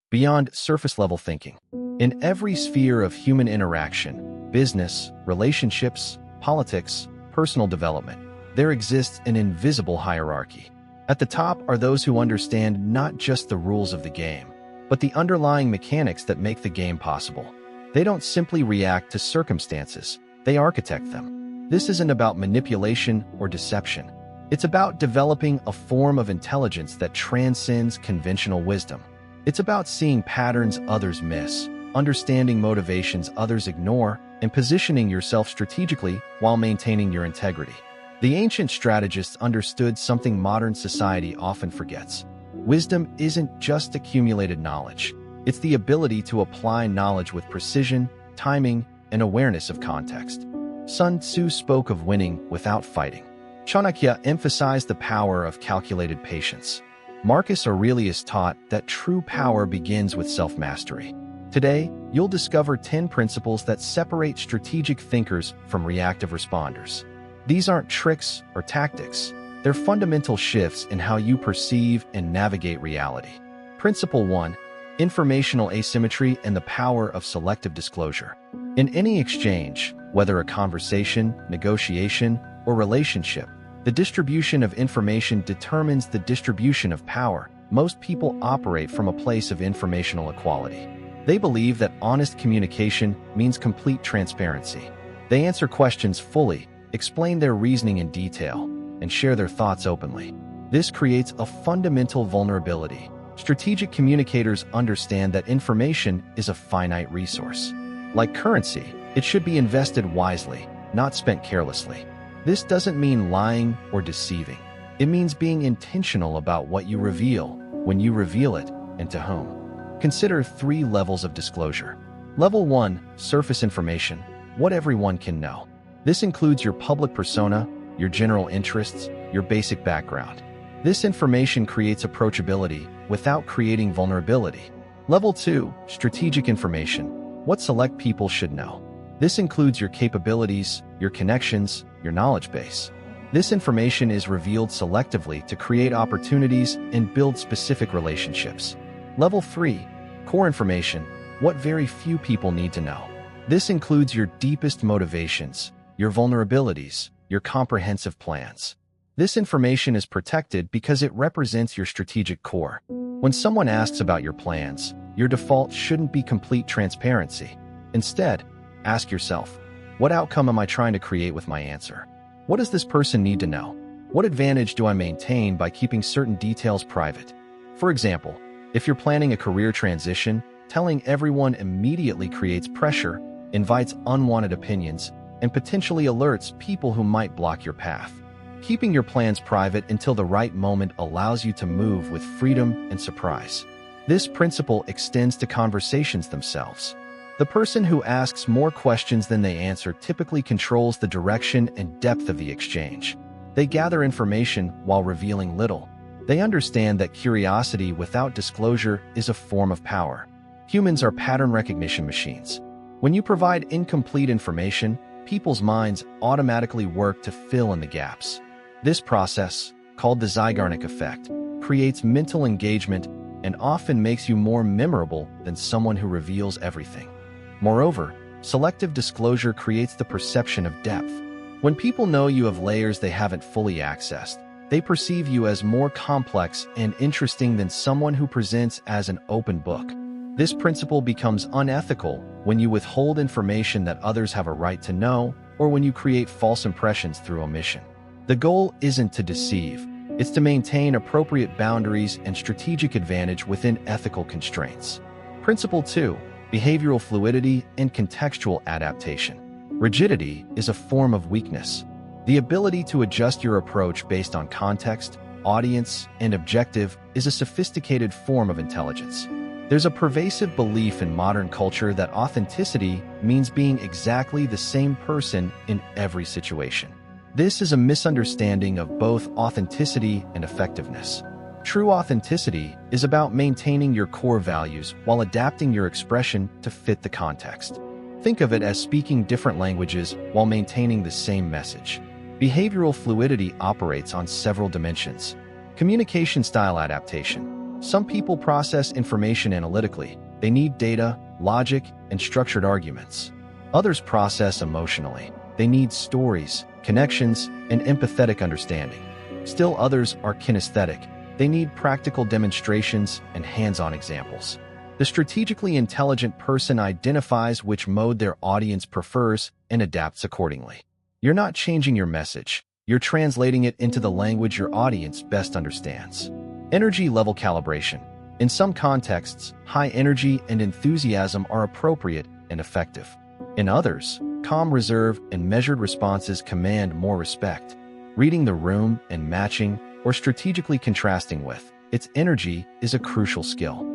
beyond surface-level thinking. In every sphere of human interaction, business, relationships, politics, personal development, there exists an invisible hierarchy. At the top are those who understand not just the rules of the game, but the underlying mechanics that make the game possible. They don't simply react to circumstances, they architect them. This isn't about manipulation or deception. It's about developing a form of intelligence that transcends conventional wisdom. It's about seeing patterns others miss, understanding motivations others ignore, and positioning yourself strategically while maintaining your integrity. The ancient strategists understood something modern society often forgets. Wisdom isn't just accumulated knowledge. It's the ability to apply knowledge with precision, timing, and awareness of context. Sun Tzu spoke of winning without fighting. Chanakya emphasized the power of calculated patience. Marcus Aurelius taught that true power begins with self-mastery. Today, you'll discover 10 principles that separate strategic thinkers from reactive responders. These aren't tricks or tactics. They're fundamental shifts in how you perceive and navigate reality. Principle 1: Informational asymmetry and the power of selective disclosure. In any exchange, whether a conversation, negotiation, or relationship, the distribution of information determines the distribution of power. Most people operate from a place of informational equality. They believe that honest communication means complete transparency. They answer questions fully, explain their reasoning in detail, and share their thoughts openly. This creates a fundamental vulnerability. Strategic communicators understand that information is a finite resource. Like currency, it should be invested wisely, not spent carelessly. This doesn't mean lying or deceiving. It means being intentional about what you reveal, when you reveal it, and to whom. Consider 3 levels of disclosure. Level 1: Surface information, what everyone can know. This includes your public persona, your general interests, your basic background. This information creates approachability without creating vulnerability. Level 2: Strategic information, what select people should know. This includes your capabilities, your connections, your knowledge base. This information is revealed selectively to create opportunities and build specific relationships. Level 3: Core information, what very few people need to know. This includes your deepest motivations, your vulnerabilities, your comprehensive plans. This information is protected because it represents your strategic core. When someone asks about your plans, your default shouldn't be complete transparency. Instead, ask yourself, what outcome am I trying to create with my answer? What does this person need to know? What advantage do I maintain by keeping certain details private? For example, if you're planning a career transition, telling everyone immediately creates pressure, invites unwanted opinions, and potentially alerts people who might block your path. Keeping your plans private until the right moment allows you to move with freedom and surprise. This principle extends to conversations themselves. The person who asks more questions than they answer typically controls the direction and depth of the exchange. They gather information while revealing little. They understand that curiosity without disclosure is a form of power. Humans are pattern recognition machines. When you provide incomplete information, people's minds automatically work to fill in the gaps. This process, called the Zeigarnik effect, creates mental engagement and often makes you more memorable than someone who reveals everything. Moreover, selective disclosure creates the perception of depth. When people know you have layers they haven't fully accessed, they perceive you as more complex and interesting than someone who presents as an open book. This principle becomes unethical when you withhold information that others have a right to know, or when you create false impressions through omission. The goal isn't to deceive, it's to maintain appropriate boundaries and strategic advantage within ethical constraints. Principle 2: Behavioral fluidity and contextual adaptation. Rigidity is a form of weakness. The ability to adjust your approach based on context, audience, and objective is a sophisticated form of intelligence. There's a pervasive belief in modern culture that authenticity means being exactly the same person in every situation. This is a misunderstanding of both authenticity and effectiveness. True authenticity is about maintaining your core values while adapting your expression to fit the context. Think of it as speaking different languages while maintaining the same message. Behavioral fluidity operates on several dimensions. Communication style adaptation. Some people process information analytically. They need data, logic, and structured arguments. Others process emotionally. They need stories, connections, and empathetic understanding. Still others are kinesthetic. They need practical demonstrations and hands-on examples. The strategically intelligent person identifies which mode their audience prefers and adapts accordingly. You're not changing your message. You're translating it into the language your audience best understands. Energy level calibration. In some contexts, high energy and enthusiasm are appropriate and effective. In others, calm reserve and measured responses command more respect. Reading the room and matching or strategically contrasting with its energy is a crucial skill.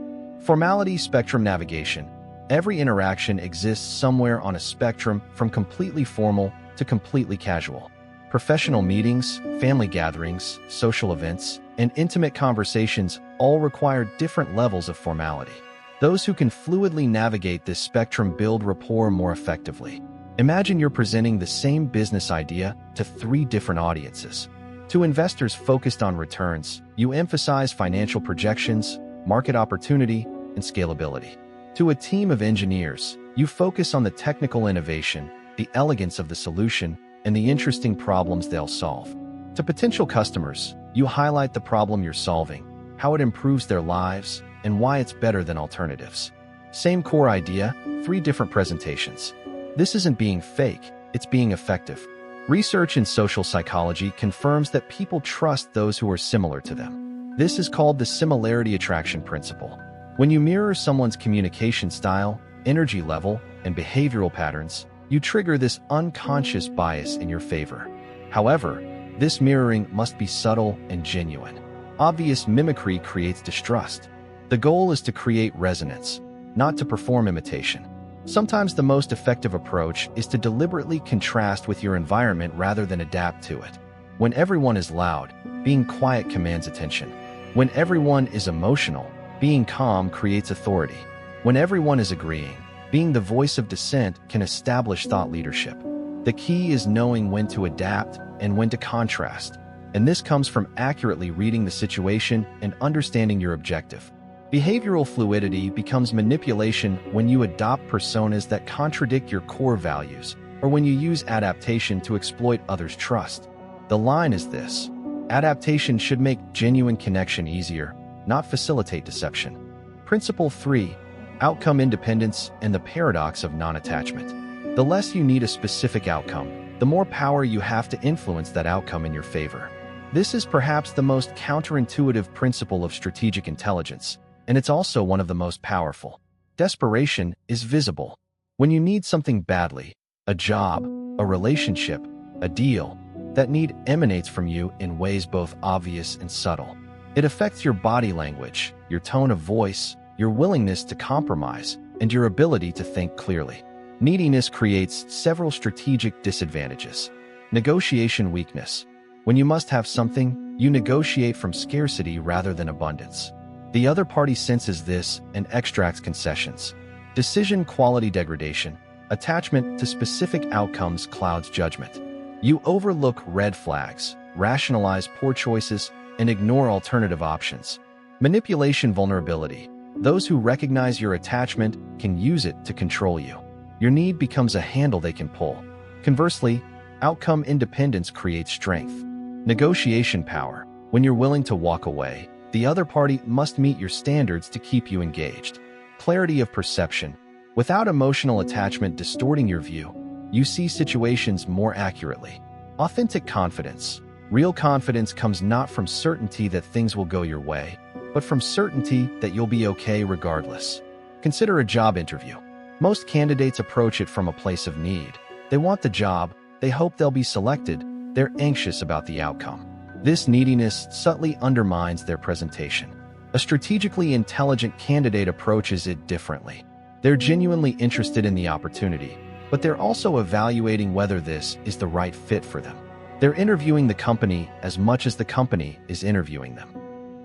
Formality spectrum navigation. Every interaction exists somewhere on a spectrum from completely formal to completely casual. Professional meetings, family gatherings, social events, and intimate conversations all require different levels of formality. Those who can fluidly navigate this spectrum build rapport more effectively. Imagine you're presenting the same business idea to 3 different audiences. To investors focused on returns, you emphasize financial projections, market opportunity, and scalability. To a team of engineers, you focus on the technical innovation, the elegance of the solution, and the interesting problems they'll solve. To potential customers, you highlight the problem you're solving, how it improves their lives, and why it's better than alternatives. Same core idea, 3 different presentations. This isn't being fake, it's being effective. Research in social psychology confirms that people trust those who are similar to them. This is called the similarity attraction principle. When you mirror someone's communication style, energy level, and behavioral patterns, you trigger this unconscious bias in your favor. However, this mirroring must be subtle and genuine. Obvious mimicry creates distrust. The goal is to create resonance, not to perform imitation. Sometimes the most effective approach is to deliberately contrast with your environment rather than adapt to it. When everyone is loud, being quiet commands attention. When everyone is emotional, being calm creates authority. When everyone is agreeing, being the voice of dissent can establish thought leadership. The key is knowing when to adapt and when to contrast, and this comes from accurately reading the situation and understanding your objective. Behavioral fluidity becomes manipulation when you adopt personas that contradict your core values, or when you use adaptation to exploit others' trust. The line is this: adaptation should make genuine connection easier, not facilitate deception. Principle 3. Outcome independence and the paradox of non-attachment. The less you need a specific outcome, the more power you have to influence that outcome in your favor. This is perhaps the most counterintuitive principle of strategic intelligence, and it's also one of the most powerful. Desperation is visible. When you need something badly, a job, a relationship, a deal, that need emanates from you in ways both obvious and subtle. It affects your body language, your tone of voice, your willingness to compromise, and your ability to think clearly. Neediness creates several strategic disadvantages. Negotiation weakness. When you must have something, you negotiate from scarcity rather than abundance. The other party senses this and extracts concessions. Decision quality degradation. Attachment to specific outcomes clouds judgment. You overlook red flags, rationalize poor choices, and ignore alternative options. Manipulation vulnerability. Those who recognize your attachment can use it to control you. Your need becomes a handle they can pull. Conversely, outcome independence creates strength. Negotiation power. When you're willing to walk away, the other party must meet your standards to keep you engaged. Clarity of perception. Without emotional attachment distorting your view, you see situations more accurately. Authentic confidence. Real confidence comes not from certainty that things will go your way, but from certainty that you'll be okay regardless. Consider a job interview. Most candidates approach it from a place of need. They want the job, they hope they'll be selected, they're anxious about the outcome. This neediness subtly undermines their presentation. A strategically intelligent candidate approaches it differently. They're genuinely interested in the opportunity, but they're also evaluating whether this is the right fit for them. They're interviewing the company as much as the company is interviewing them.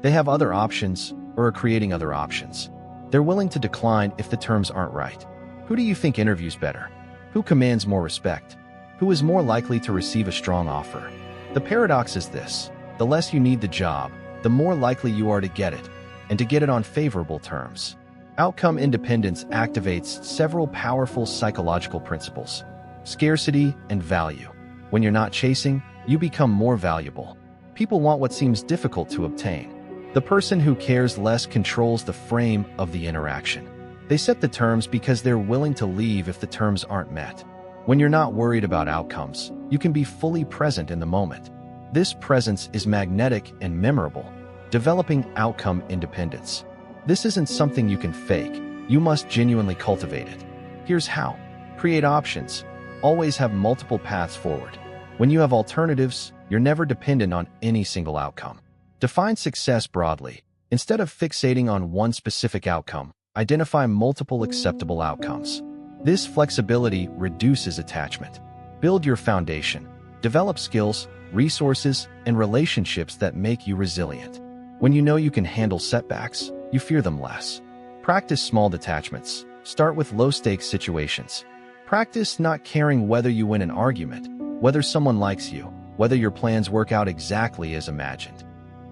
They have other options or are creating other options. They're willing to decline if the terms aren't right. Who do you think interviews better? Who commands more respect? Who is more likely to receive a strong offer? The paradox is this: the less you need the job, the more likely you are to get it. and to get it on favorable terms. Outcome independence activates several powerful psychological principles: scarcity and value. When you're not chasing, you become more valuable. People want what seems difficult to obtain. The person who cares less controls the frame of the interaction. They set the terms because they're willing to leave if the terms aren't met. When you're not worried about outcomes, you can be fully present in the moment. This presence is magnetic and memorable, developing outcome independence. This isn't something you can fake. You must genuinely cultivate it. Here's how. Create options. Always have multiple paths forward. When you have alternatives, you're never dependent on any single outcome. Define success broadly. Instead of fixating on one specific outcome, identify multiple acceptable outcomes. This flexibility reduces attachment. Build your foundation. Develop skills, resources, and relationships that make you resilient. When you know you can handle setbacks, you fear them less. Practice small detachments. Start with low-stakes situations. Practice not caring whether you win an argument, whether someone likes you, whether your plans work out exactly as imagined.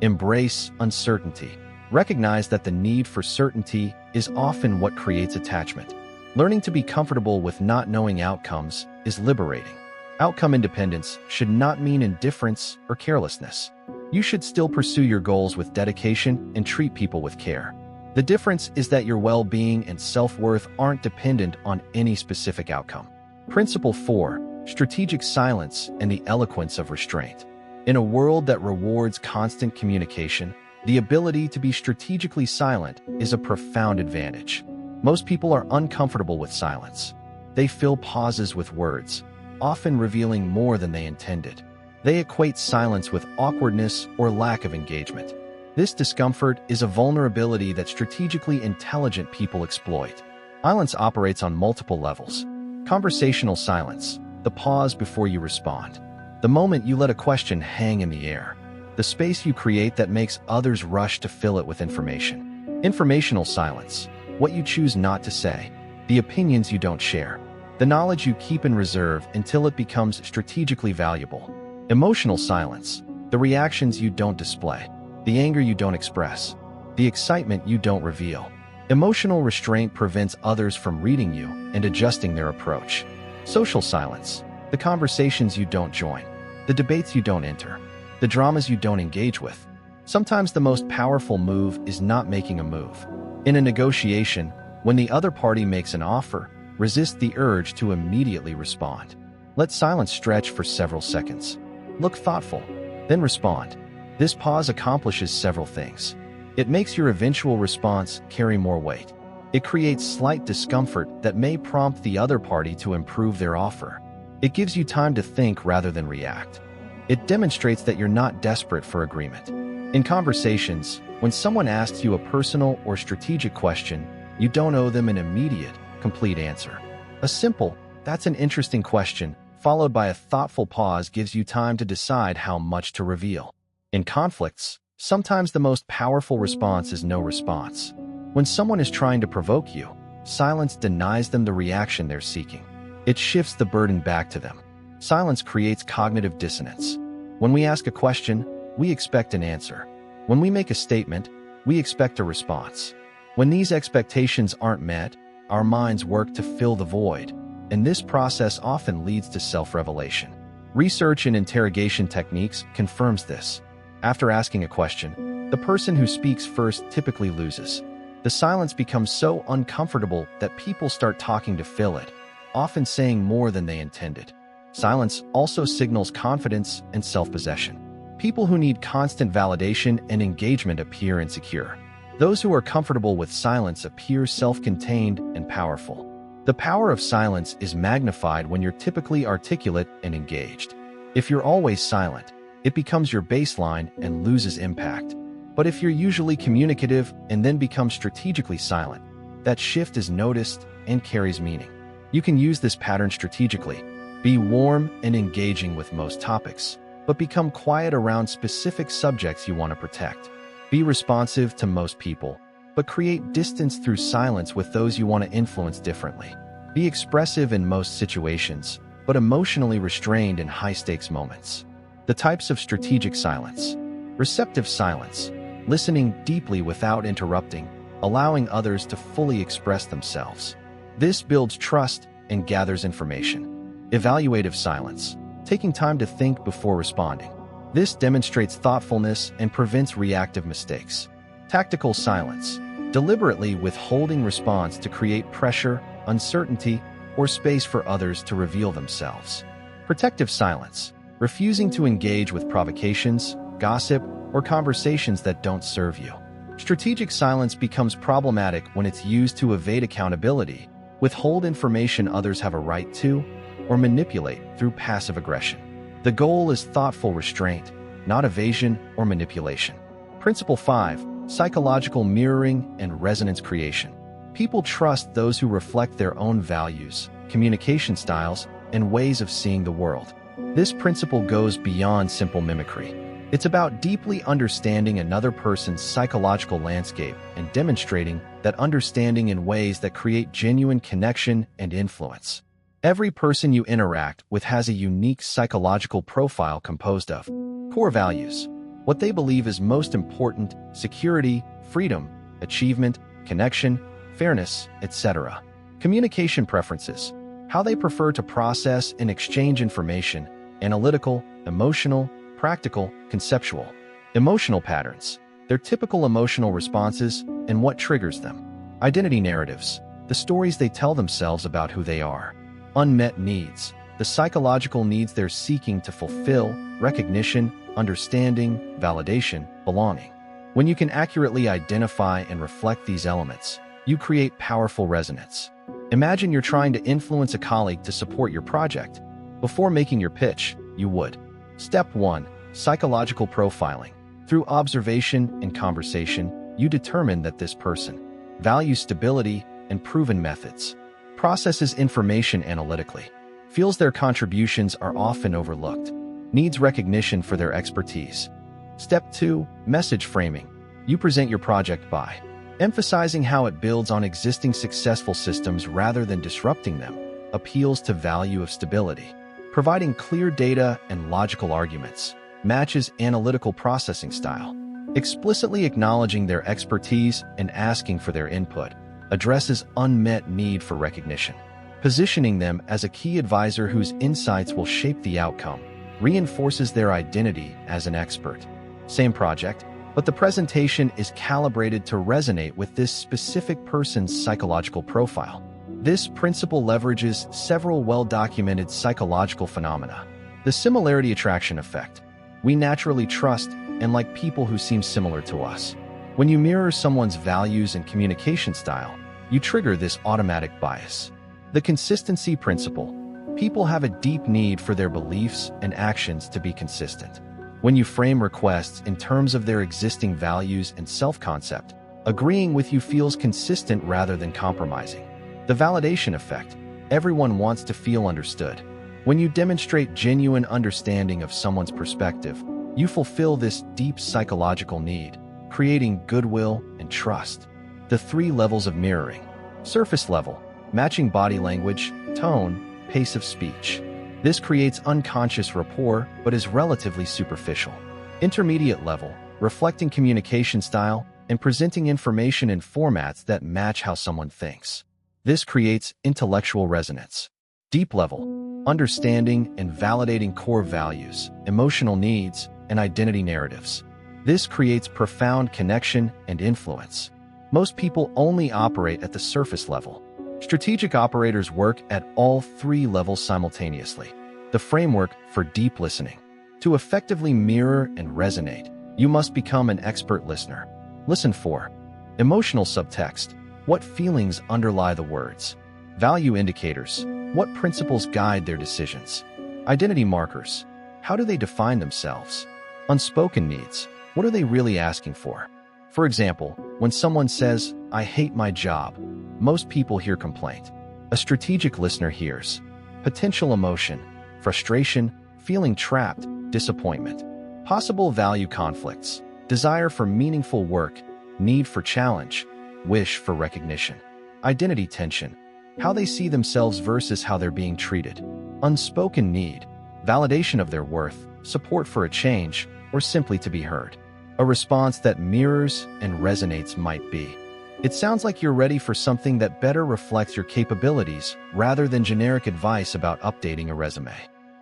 Embrace uncertainty. Recognize that the need for certainty is often what creates attachment. Learning to be comfortable with not knowing outcomes is liberating. Outcome independence should not mean indifference or carelessness. You should still pursue your goals with dedication and treat people with care. The difference is that your well-being and self-worth aren't dependent on any specific outcome. Principle 4. Strategic silence and the eloquence of restraint. In a world that rewards constant communication, the ability to be strategically silent is a profound advantage. Most people are uncomfortable with silence. They fill pauses with words, often revealing more than they intended. They equate silence with awkwardness or lack of engagement. This discomfort is a vulnerability that strategically intelligent people exploit. Silence operates on multiple levels. Conversational silence, the pause before you respond. The moment you let a question hang in the air. The space you create that makes others rush to fill it with information. Informational silence, what you choose not to say. The opinions you don't share. The knowledge you keep in reserve until it becomes strategically valuable. Emotional silence, the reactions you don't display. The anger you don't express. The excitement you don't reveal. Emotional restraint prevents others from reading you and adjusting their approach. Social silence, the conversations you don't join. The debates you don't enter. The dramas you don't engage with. Sometimes the most powerful move is not making a move. In a negotiation, when the other party makes an offer, resist the urge to immediately respond. Let silence stretch for several seconds. Look thoughtful, then respond. This pause accomplishes several things. It makes your eventual response carry more weight. It creates slight discomfort that may prompt the other party to improve their offer. It gives you time to think rather than react. It demonstrates that you're not desperate for agreement. In conversations, when someone asks you a personal or strategic question, you don't owe them an immediate, complete answer. A simple, "That's an interesting question," followed by a thoughtful pause gives you time to decide how much to reveal. In conflicts, sometimes the most powerful response is no response. When someone is trying to provoke you, silence denies them the reaction they're seeking. It shifts the burden back to them. Silence creates cognitive dissonance. When we ask a question, we expect an answer. When we make a statement, we expect a response. When these expectations aren't met, our minds work to fill the void, and this process often leads to self-revelation. Research in interrogation techniques confirms this. After asking a question, the person who speaks first typically loses. The silence becomes so uncomfortable that people start talking to fill it, often saying more than they intended. Silence also signals confidence and self-possession. People who need constant validation and engagement appear insecure. Those who are comfortable with silence appear self-contained and powerful. The power of silence is magnified when you're typically articulate and engaged. If you're always silent, it becomes your baseline and loses impact. But if you're usually communicative and then become strategically silent, that shift is noticed and carries meaning. You can use this pattern strategically. Be warm and engaging with most topics, but become quiet around specific subjects you want to protect. Be responsive to most people, but create distance through silence with those you want to influence differently. Be expressive in most situations, but emotionally restrained in high-stakes moments. The types of strategic silence. Receptive silence. listening deeply without interrupting, allowing others to fully express themselves. This builds trust and gathers information. Evaluative silence, taking time to think before responding. This demonstrates thoughtfulness and prevents reactive mistakes. Tactical silence, deliberately withholding response to create pressure, uncertainty, or space for others to reveal themselves. Protective silence, refusing to engage with provocations, gossip, or conversations that don't serve you. Strategic silence becomes problematic when it's used to evade accountability, withhold information others have a right to, or manipulate through passive aggression. The goal is thoughtful restraint, not evasion or manipulation. Principle 5. Psychological mirroring and resonance creation. People trust those who reflect their own values, communication styles, and ways of seeing the world. This principle goes beyond simple mimicry. It's about deeply understanding another person's psychological landscape and demonstrating that understanding in ways that create genuine connection and influence. Every person you interact with has a unique psychological profile composed of core values, what they believe is most important, security, freedom, achievement, connection, fairness, etc. Communication preferences, how they prefer to process and exchange information, analytical, emotional, practical, conceptual. Emotional patterns, their typical emotional responses and what triggers them. Identity narratives, the stories they tell themselves about who they are. Unmet needs, the psychological needs they're seeking to fulfill, recognition, understanding, validation, belonging. When you can accurately identify and reflect these elements, you create powerful resonance. Imagine you're trying to influence a colleague to support your project. Before making your pitch, you would. Step 1. Psychological profiling. Through observation and conversation, you determine that this person values stability and proven methods, processes information analytically, feels their contributions are often overlooked, needs recognition for their expertise. Step 2. Message framing. You present your project by emphasizing how it builds on existing successful systems rather than disrupting them, appeals to value of stability, providing clear data and logical arguments, matches analytical processing style, explicitly acknowledging their expertise and asking for their input, addresses unmet need for recognition, positioning them as a key advisor whose insights will shape the outcome, reinforces their identity as an expert. Same project, but the presentation is calibrated to resonate with this specific person's psychological profile. This principle leverages several well-documented psychological phenomena. The similarity attraction effect. We naturally trust and like people who seem similar to us. When you mirror someone's values and communication style, you trigger this automatic bias. The consistency principle. People have a deep need for their beliefs and actions to be consistent. When you frame requests in terms of their existing values and self-concept, agreeing with you feels consistent rather than compromising. The validation effect. Everyone wants to feel understood. When you demonstrate genuine understanding of someone's perspective, you fulfill this deep psychological need, creating goodwill and trust. The 3 levels of mirroring. Surface level, matching body language, tone, pace of speech. This creates unconscious rapport, but is relatively superficial. Intermediate level, reflecting communication style and presenting information in formats that match how someone thinks. This creates intellectual resonance. Deep level, understanding and validating core values, emotional needs, and identity narratives. This creates profound connection and influence. Most people only operate at the surface level. Strategic operators work at all 3 levels simultaneously. The framework for deep listening. To effectively mirror and resonate, you must become an expert listener. Listen for emotional subtext. What feelings underlie the words? Value indicators. What principles guide their decisions? Identity markers. How do they define themselves? Unspoken needs. What are they really asking for? For example, when someone says, "I hate my job," most people hear complaint. A strategic listener hears potential emotion, frustration, feeling trapped, disappointment, possible value conflicts, desire for meaningful work, need for challenge, wish for recognition, identity tension, how they see themselves versus how they're being treated, unspoken need, validation of their worth, support for a change, or simply to be heard. A response that mirrors and resonates might be, "It sounds like you're ready for something that better reflects your capabilities," rather than generic advice about updating a resume.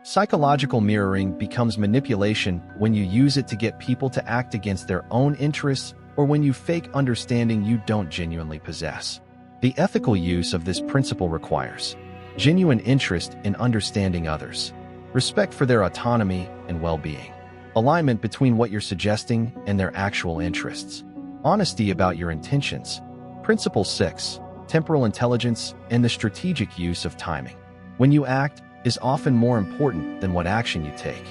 Psychological mirroring becomes manipulation when you use it to get people to act against their own interests or when you fake understanding you don't genuinely possess. The ethical use of this principle requires genuine interest in understanding others, respect for their autonomy and well-being, alignment between what you're suggesting and their actual interests, honesty about your intentions. Principle 6, temporal intelligence and the strategic use of timing. When you act is often more important than what action you take.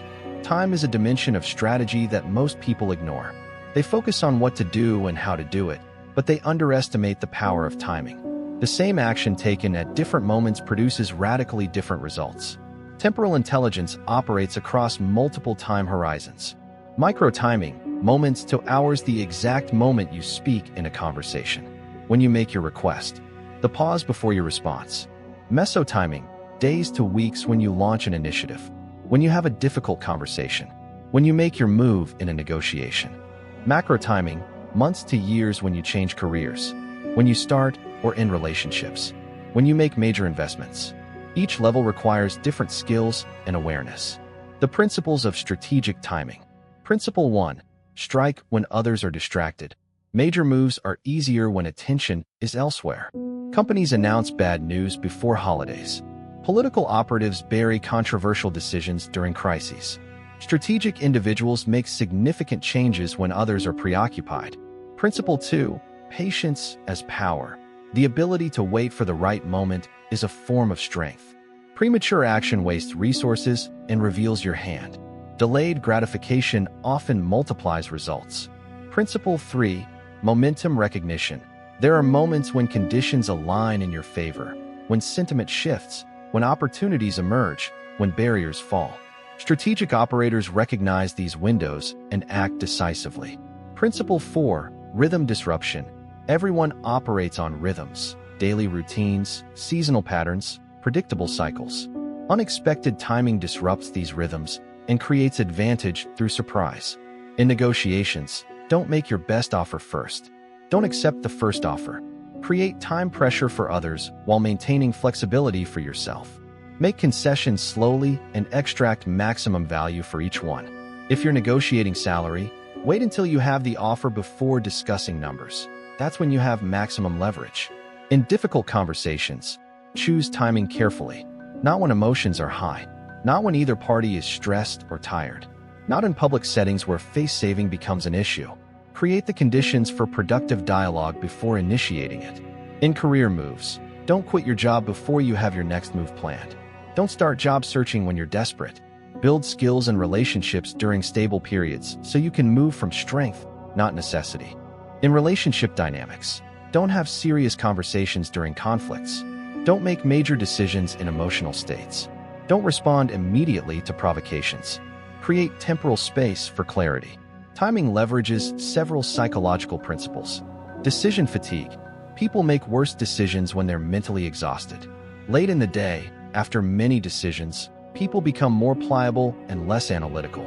Time is a dimension of strategy that most people ignore. They focus on what to do and how to do it, but they underestimate the power of timing. The same action taken at different moments produces radically different results. Temporal intelligence operates across multiple time horizons. Micro-timing, moments to hours, the exact moment you speak in a conversation. When you make your request, the pause before your response. Meso-timing, days to weeks when you launch an initiative. When you have a difficult conversation. When you make your move in a negotiation. Macro-timing, months to years when you change careers. When you start or end relationships. When you make major investments. Each level requires different skills and awareness. The principles of strategic timing. Principle 1. Strike when others are distracted. Major moves are easier when attention is elsewhere. Companies announce bad news before holidays. Political operatives bury controversial decisions during crises. Strategic individuals make significant changes when others are preoccupied. Principle 2. Patience as power. The ability to wait for the right moment is a form of strength. Premature action wastes resources and reveals your hand. Delayed gratification often multiplies results. Principle 3. Momentum recognition. There are moments when conditions align in your favor, when sentiment shifts, when opportunities emerge, when barriers fall. Strategic operators recognize these windows and act decisively. Principle 4. Rhythm disruption. Everyone operates on rhythms, daily routines, seasonal patterns, predictable cycles. Unexpected timing disrupts these rhythms and creates advantage through surprise. In negotiations, don't make your best offer first. Don't accept the first offer. Create time pressure for others while maintaining flexibility for yourself. Make concessions slowly and extract maximum value for each one. If you're negotiating salary, wait until you have the offer before discussing numbers. That's when you have maximum leverage. In difficult conversations, choose timing carefully. Not when emotions are high. Not when either party is stressed or tired. Not in public settings where face-saving becomes an issue. Create the conditions for productive dialogue before initiating it. In career moves, don't quit your job before you have your next move planned. Don't start job searching when you're desperate. Build skills and relationships during stable periods so you can move from strength, not necessity. In relationship dynamics, don't have serious conversations during conflicts. Don't make major decisions in emotional states. Don't respond immediately to provocations. Create temporal space for clarity. Timing leverages several psychological principles. Decision fatigue. People make worse decisions when they're mentally exhausted. Late in the day, after many decisions, people become more pliable and less analytical.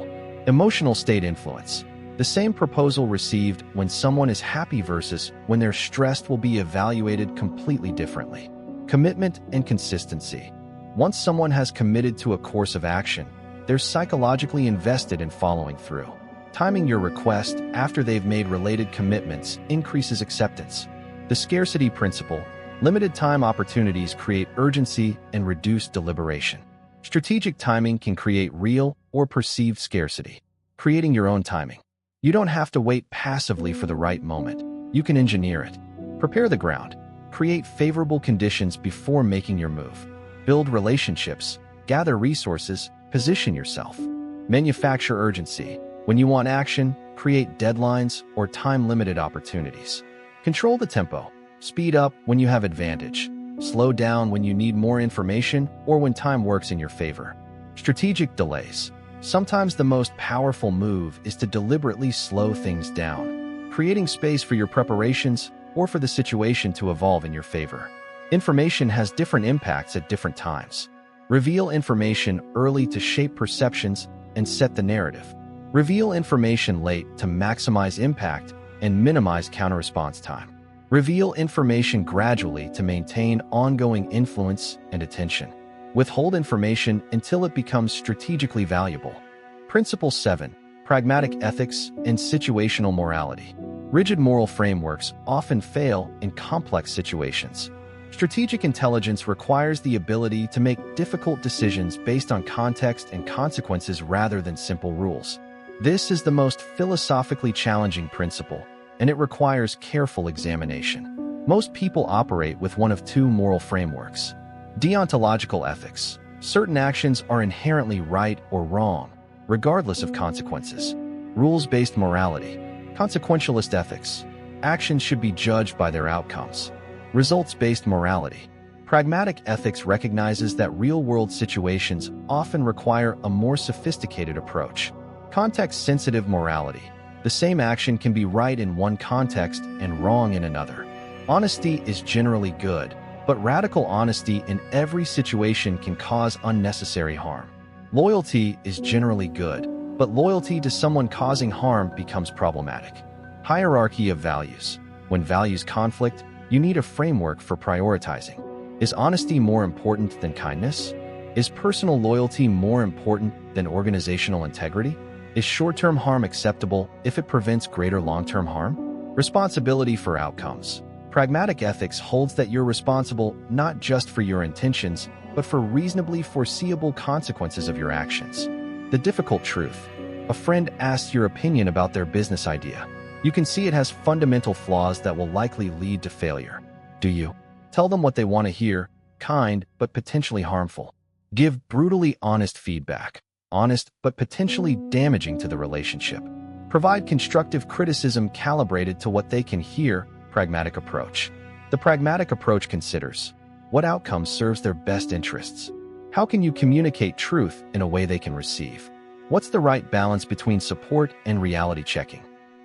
Emotional state influence. The same proposal received when someone is happy versus when they're stressed will be evaluated completely differently. Commitment and consistency. Once someone has committed to a course of action, they're psychologically invested in following through. Timing your request after they've made related commitments increases acceptance. The scarcity principle. Limited time opportunities create urgency and reduce deliberation. Strategic timing can create real or perceived scarcity. Creating your own timing. You don't have to wait passively for the right moment. You can engineer it. Prepare the ground. Create favorable conditions before making your move. Build relationships. Gather resources. Position yourself. Manufacture urgency. When you want action, create deadlines or time-limited opportunities. Control the tempo. Speed up when you have advantage. Slow down when you need more information or when time works in your favor. Strategic delays. Sometimes the most powerful move is to deliberately slow things down, creating space for your preparations or for the situation to evolve in your favor. Information has different impacts at different times. Reveal information early to shape perceptions and set the narrative. Reveal information late to maximize impact and minimize counter-response time. Reveal information gradually to maintain ongoing influence and attention. Withhold information until it becomes strategically valuable. Principle 7. Pragmatic ethics and situational morality. Rigid moral frameworks often fail in complex situations. Strategic intelligence requires the ability to make difficult decisions based on context and consequences rather than simple rules. This is the most philosophically challenging principle, and it requires careful examination. Most people operate with one of two moral frameworks. Deontological ethics. Certain actions are inherently right or wrong, regardless of consequences. Rules-based morality. Consequentialist ethics. Actions should be judged by their outcomes. Results-based morality. Pragmatic ethics recognizes that real-world situations often require a more sophisticated approach. Context-sensitive morality. The same action can be right in one context and wrong in another. Honesty is generally good, but radical honesty in every situation can cause unnecessary harm. Loyalty is generally good, but loyalty to someone causing harm becomes problematic. Hierarchy of values. When values conflict, you need a framework for prioritizing. Is honesty more important than kindness? Is personal loyalty more important than organizational integrity? Is short-term harm acceptable if it prevents greater long-term harm? Responsibility for outcomes. Pragmatic ethics holds that you're responsible not just for your intentions, but for reasonably foreseeable consequences of your actions. The difficult truth. A friend asks your opinion about their business idea. You can see it has fundamental flaws that will likely lead to failure. Do you? Tell them what they want to hear, kind but potentially harmful. Give brutally honest feedback, honest but potentially damaging to the relationship. Provide constructive criticism calibrated to what they can hear. Pragmatic approach. The pragmatic approach considers what outcome serves their best interests. How can you communicate truth in a way they can receive? What's the right balance between support and reality checking?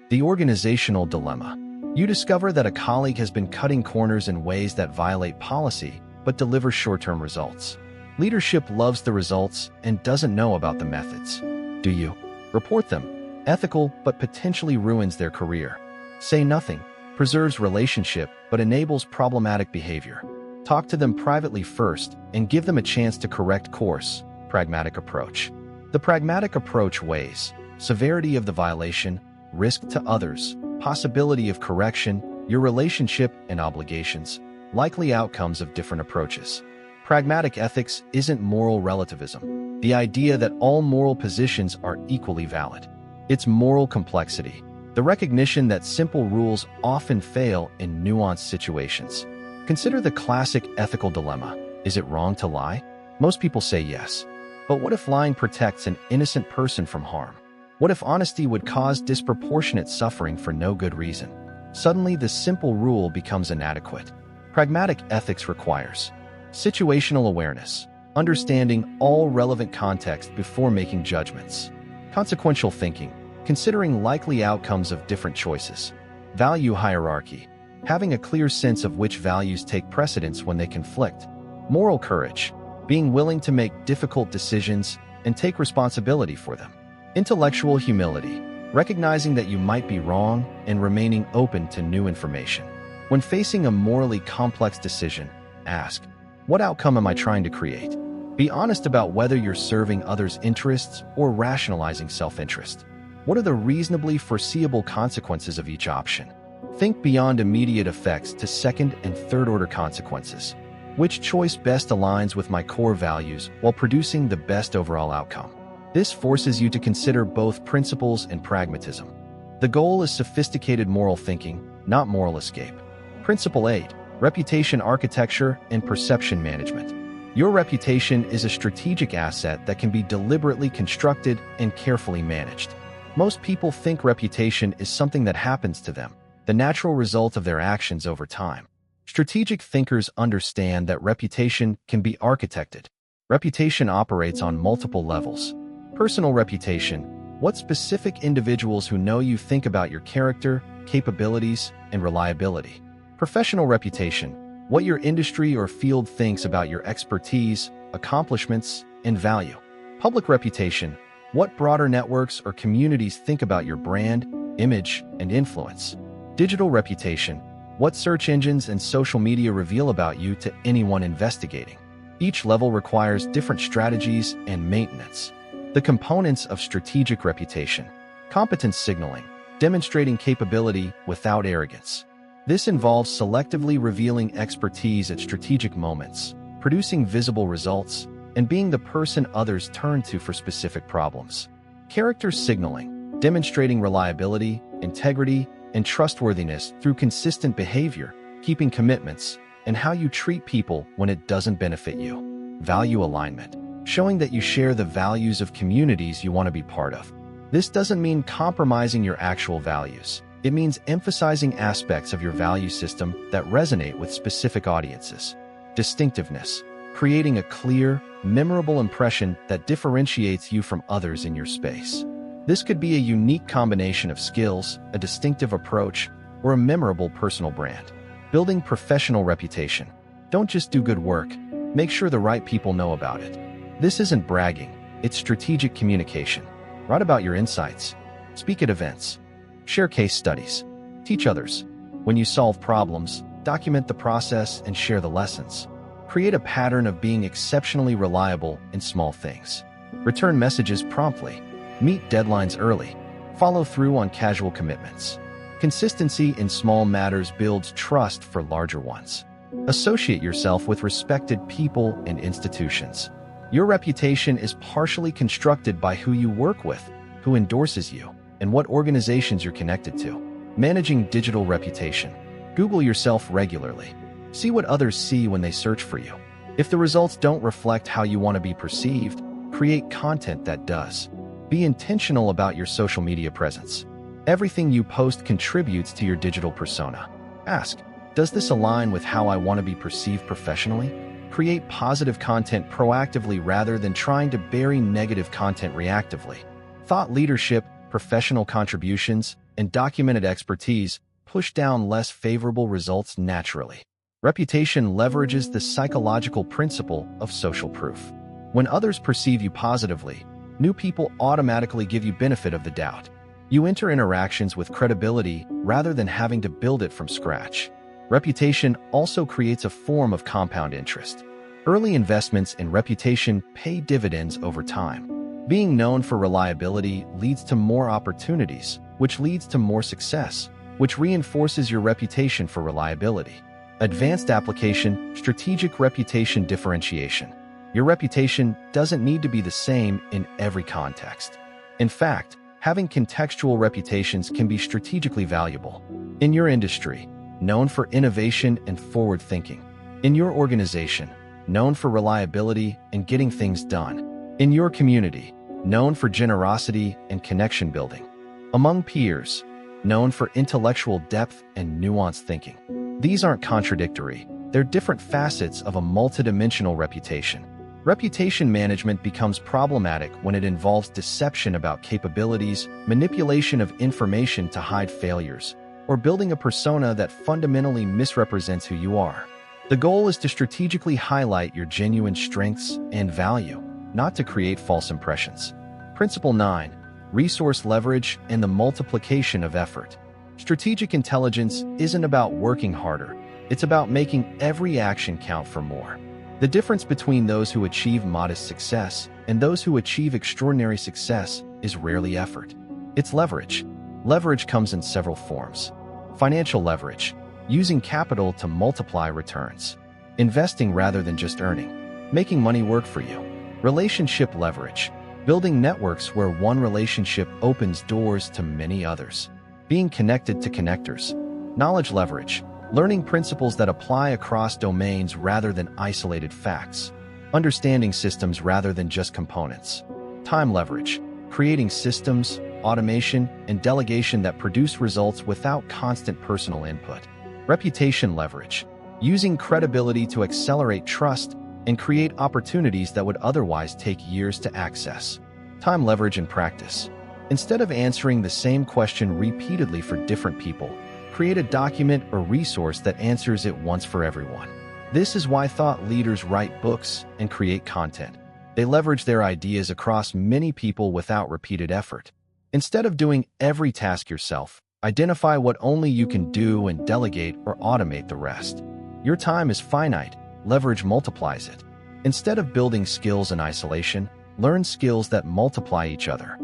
The organizational dilemma. You discover that a colleague has been cutting corners in ways that violate policy but deliver short-term results. Leadership loves the results and doesn't know about the methods. Do you? Report them. Ethical but potentially ruins their career. Say nothing. Preserves relationship but enables problematic behavior. Talk to them privately first and give them a chance to correct course. Pragmatic approach. The pragmatic approach weighs severity of the violation, risk to others, possibility of correction, your relationship and obligations, likely outcomes of different approaches. Pragmatic ethics isn't moral relativism, the idea that all moral positions are equally valid. It's moral complexity, the recognition that simple rules often fail in nuanced situations. Consider the classic ethical dilemma. Is it wrong to lie? Most people say yes. But what if lying protects an innocent person from harm? What if honesty would cause disproportionate suffering for no good reason? Suddenly, the simple rule becomes inadequate. Pragmatic ethics requires situational awareness, understanding all relevant context before making judgments. Consequential thinking, considering likely outcomes of different choices. Value hierarchy, having a clear sense of which values take precedence when they conflict. Moral courage, being willing to make difficult decisions and take responsibility for them. Intellectual humility, recognizing that you might be wrong and remaining open to new information. When facing a morally complex decision, ask, what outcome am I trying to create? Be honest about whether you're serving others' interests or rationalizing self-interest. What are the reasonably foreseeable consequences of each option? Think beyond immediate effects to second and third-order consequences. Which choice best aligns with my core values while producing the best overall outcome? This forces you to consider both principles and pragmatism. The goal is sophisticated moral thinking, not moral escape. Principle 8. Reputation architecture and perception management. Your reputation is a strategic asset that can be deliberately constructed and carefully managed. Most people think reputation is something that happens to them, the natural result of their actions over time. Strategic thinkers understand that reputation can be architected. Reputation operates on multiple levels. Personal reputation, what specific individuals who know you think about your character, capabilities, and reliability. Professional reputation, what your industry or field thinks about your expertise, accomplishments, and value. Public reputation, What broader networks or communities think about your brand, image, and influence? Digital reputation. What search engines and social media reveal about you to anyone investigating? Each level requires different strategies and maintenance. The components of strategic reputation. Competence signaling, demonstrating capability without arrogance. This involves selectively revealing expertise at strategic moments, producing visible results, and being the person others turn to for specific problems. Character signaling, demonstrating reliability, integrity, and trustworthiness through consistent behavior, keeping commitments, and how you treat people when it doesn't benefit you. Value alignment, showing that you share the values of communities you want to be part of. This doesn't mean compromising your actual values. It means emphasizing aspects of your value system that resonate with specific audiences. Distinctiveness, creating a clear, memorable impression that differentiates you from others in your space. This could be a unique combination of skills, a distinctive approach, or a memorable personal brand. Building professional reputation. Don't just do good work, make sure the right people know about it. This isn't bragging, it's strategic communication. Write about your insights. Speak at events. Share case studies. Teach others. When you solve problems, document the process and share the lessons. Create a pattern of being exceptionally reliable in small things. Return messages promptly. Meet deadlines early. Follow through on casual commitments. Consistency in small matters builds trust for larger ones. Associate yourself with respected people and institutions. Your reputation is partially constructed by who you work with, who endorses you, and what organizations you're connected to. Managing digital reputation. Google yourself regularly. See what others see when they search for you. If the results don't reflect how you want to be perceived, create content that does. Be intentional about your social media presence. Everything you post contributes to your digital persona. Ask, does this align with how I want to be perceived professionally? Create positive content proactively rather than trying to bury negative content reactively. Thought leadership, professional contributions, and documented expertise push down less favorable results naturally. Reputation leverages the psychological principle of social proof. When others perceive you positively, new people automatically give you benefit of the doubt. You enter interactions with credibility rather than having to build it from scratch. Reputation also creates a form of compound interest. Early investments in reputation pay dividends over time. Being known for reliability leads to more opportunities, which leads to more success, which reinforces your reputation for reliability. Advanced application, strategic reputation differentiation. Your reputation doesn't need to be the same in every context. In fact, having contextual reputations can be strategically valuable. In your industry, known for innovation and forward thinking. In your organization, known for reliability and getting things done. In your community, known for generosity and connection building. Among peers, known for intellectual depth and nuanced thinking. These aren't contradictory, they're different facets of a multidimensional reputation. Reputation management becomes problematic when it involves deception about capabilities, manipulation of information to hide failures, or building a persona that fundamentally misrepresents who you are. The goal is to strategically highlight your genuine strengths and value, not to create false impressions. Principle 9. Resource leverage and the multiplication of effort. Strategic intelligence isn't about working harder, it's about making every action count for more. The difference between those who achieve modest success and those who achieve extraordinary success is rarely effort. It's leverage. Leverage comes in several forms. Financial leverage, using capital to multiply returns. Investing rather than just earning. Making money work for you. Relationship leverage, building networks where one relationship opens doors to many others. Being connected to connectors. Knowledge leverage, learning principles that apply across domains rather than isolated facts. Understanding systems rather than just components. Time leverage, creating systems, automation, and delegation that produce results without constant personal input. Reputation leverage, using credibility to accelerate trust and create opportunities that would otherwise take years to access. Time leverage in practice. Instead of answering the same question repeatedly for different people, create a document or resource that answers it once for everyone. This is why thought leaders write books and create content. They leverage their ideas across many people without repeated effort. Instead of doing every task yourself, identify what only you can do and delegate or automate the rest. Your time is finite. Leverage multiplies it. Instead of building skills in isolation, learn skills that multiply each other.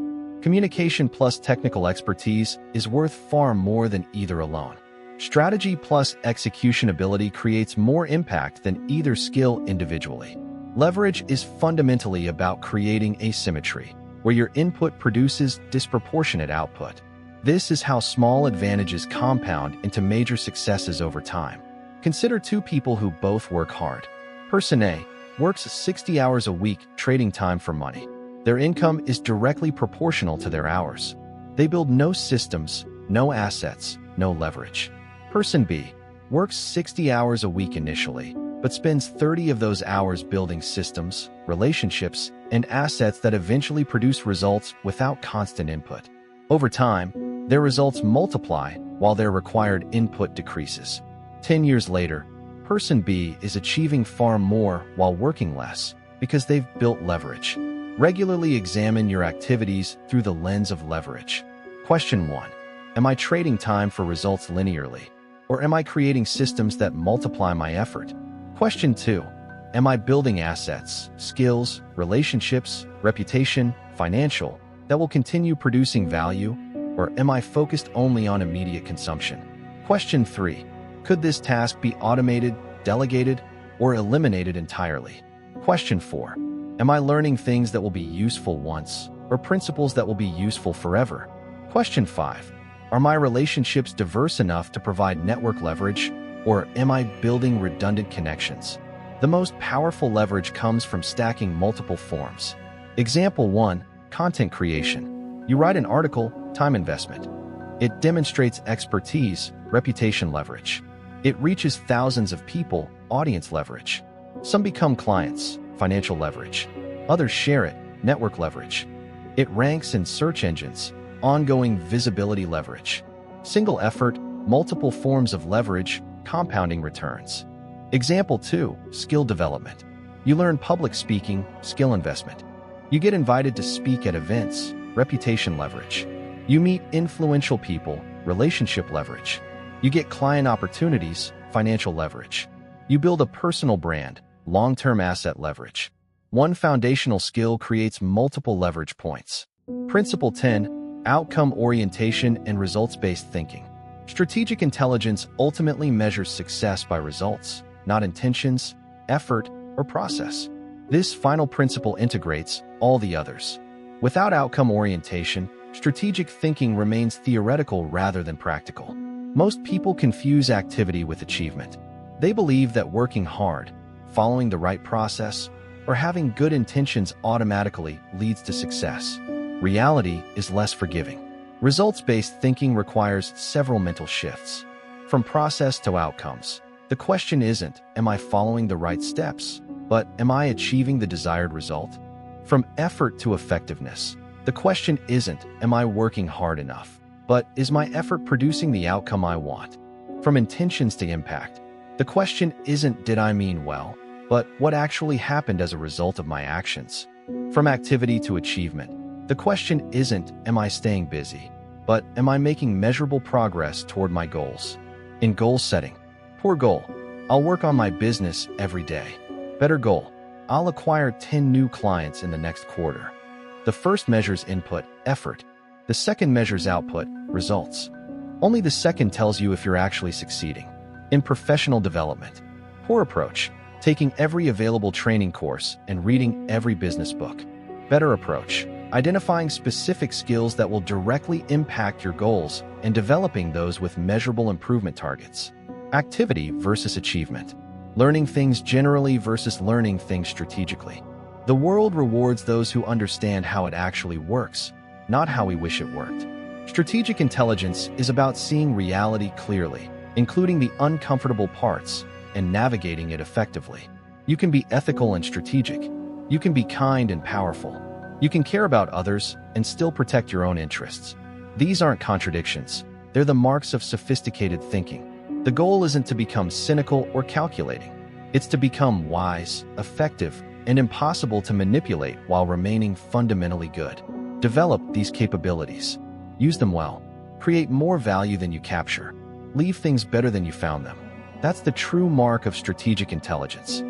Communication plus technical expertise is worth far more than either alone. Strategy plus execution ability creates more impact than either skill individually. Leverage is fundamentally about creating asymmetry, where your input produces disproportionate output. This is how small advantages compound into major successes over time. Consider two people who both work hard. Person A works 60 hours a week trading time for money. Their income is directly proportional to their hours. They build no systems, no assets, no leverage. Person B works 60 hours a week initially, but spends 30 of those hours building systems, relationships, and assets that eventually produce results without constant input. Over time, their results multiply while their required input decreases. 10 years later, Person B is achieving far more while working less because they've built leverage. Regularly examine your activities through the lens of leverage. Question 1. Am I trading time for results linearly? Or am I creating systems that multiply my effort? Question 2. Am I building assets, skills, relationships, reputation, financial, that will continue producing value? Or am I focused only on immediate consumption? Question 3. Could this task be automated, delegated, or eliminated entirely? Question 4. Am I learning things that will be useful once, or principles that will be useful forever? Question 5. Are my relationships diverse enough to provide network leverage, or am I building redundant connections? The most powerful leverage comes from stacking multiple forms. Example 1. Content creation. You write an article, time investment. It demonstrates expertise, reputation leverage. It reaches thousands of people, audience leverage. Some become clients, financial leverage. Others share it, network leverage. It ranks in search engines, ongoing visibility leverage. Single effort, multiple forms of leverage, compounding returns. Example 2. Skill development. You learn public speaking, skill investment. You get invited to speak at events, reputation leverage. You meet influential people, relationship leverage. You get client opportunities, financial leverage. You build a personal brand, long-term asset leverage. One foundational skill creates multiple leverage points. Principle 10. Outcome orientation and results-based thinking. Strategic intelligence ultimately measures success by results, not intentions, effort, or process. This final principle integrates all the others. Without outcome orientation, strategic thinking remains theoretical rather than practical. Most people confuse activity with achievement. They believe that working hard, following the right process, or having good intentions automatically leads to success. Reality is less forgiving. Results-based thinking requires several mental shifts. From process to outcomes, the question isn't, am I following the right steps, but am I achieving the desired result? From effort to effectiveness, the question isn't, am I working hard enough, but is my effort producing the outcome I want? From intentions to impact, the question isn't, did I mean well, but what actually happened as a result of my actions? From activity to achievement, the question isn't, am I staying busy, but am I making measurable progress toward my goals? In goal setting, poor goal, I'll work on my business every day. Better goal, I'll acquire 10 new clients in the next quarter. The first measures input, effort. The second measures output, results. Only the second tells you if you're actually succeeding. In professional development, poor approach, taking every available training course and reading every business book. Better approach, identifying specific skills that will directly impact your goals and developing those with measurable improvement targets. Activity versus achievement. Learning things generally versus learning things strategically. The world rewards those who understand how it actually works, not how we wish it worked. Strategic intelligence is about seeing reality clearly, including the uncomfortable parts, and navigating it effectively. You can be ethical and strategic. You can be kind and powerful. You can care about others and still protect your own interests. These aren't contradictions. They're the marks of sophisticated thinking. The goal isn't to become cynical or calculating. It's to become wise, effective, and impossible to manipulate while remaining fundamentally good. Develop these capabilities. Use them well. Create more value than you capture. Leave things better than you found them. That's the true mark of strategic intelligence.